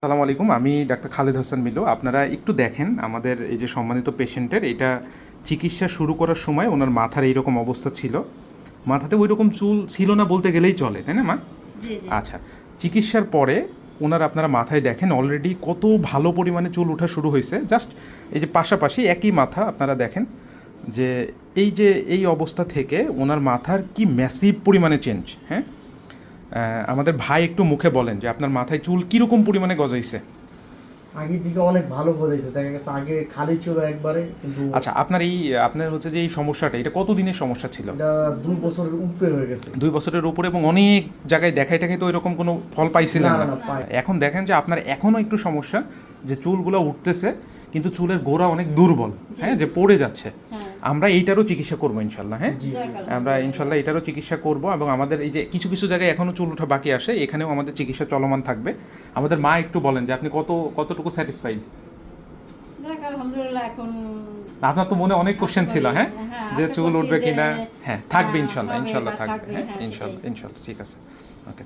আসসালামু আলাইকুম, আমি ডাক্তার খালেদ হাসান মিলু। আপনারা একটু দেখেন আমাদের এই যে সম্মানিত পেশেন্টের এটা চিকিৎসা শুরু করার সময় ওনার মাথার এইরকম অবস্থা ছিল। মাথাতে ওই রকম চুল ছিল না বলতে গেলেই চলে, তাই না মা? জি জি। আচ্ছা, চিকিৎসার পরে ওনার আপনারা মাথায় দেখেন অলরেডি কত ভালো পরিমাণে চুল ওঠা শুরু হয়েছে। জাস্ট এই যে পাশাপাশি একই মাথা আপনারা দেখেন যে এই অবস্থা থেকে ওনার মাথার কি ম্যাসিভ পরিমাণে চেঞ্জ। হ্যাঁ, আমাদের ভাই একটু মুখে বলেন যে আপনার মাথায় চুল কীরকম পরিমাণে গজাইছে। আগের দিকে অনেক ভালো বোঝাইছে, দেখা গেছে আগে খালি ছিল একবারে, কিন্তু আচ্ছা, আপনার হচ্ছে যে এই সমস্যাটা, এটা কত দিনের সমস্যা ছিল? এটা 2 বছরের উপরে হয়ে গেছে। 2 বছরের উপরে, এবং অনেক জায়গায় দেখাই টাকাই তো এরকম কোনো ফল পাইছিলেন না, না। না, পাই। এখন দেখেন যে আপনার এখনও একটু সমস্যা, যে চুলগুলো উঠতেছে কিন্তু চুলের গোড়া অনেক দুর্বল, হ্যাঁ, যে পড়ে যাচ্ছে। হ্যাঁ। আমরা এইটারও চিকিৎসা করবো ইনশাল্লাহ। হ্যাঁ, জি, আমরা ইনশাল্লাহ এটারও চিকিৎসা করব, এবং আমাদের এই যে কিছু কিছু জায়গায় এখনও চুল ওঠা বাকি আসে, এখানেও আমাদের চিকিৎসা চলমান থাকবে। আমাদের মা একটু বলেন যে আপনি কতটুকু স্যাটিসফাইড? যাক আলহামদুলিল্লাহ, এখন আপনার তো মনে অনেক কোশ্চেন ছিল, হ্যাঁ, যে আশা চুল করছি উঠবে যে কিনা। হ্যাঁ, থাকবে ইনশাল্লাহ, হবে ইনশাল্লাহ বা থাকবে। থাকবে, হ্যাঁ, হ্যাঁ, ইনশাল্লাহ সেটাই। ইনশাল্লাহ ঠিক আছে। ওকে।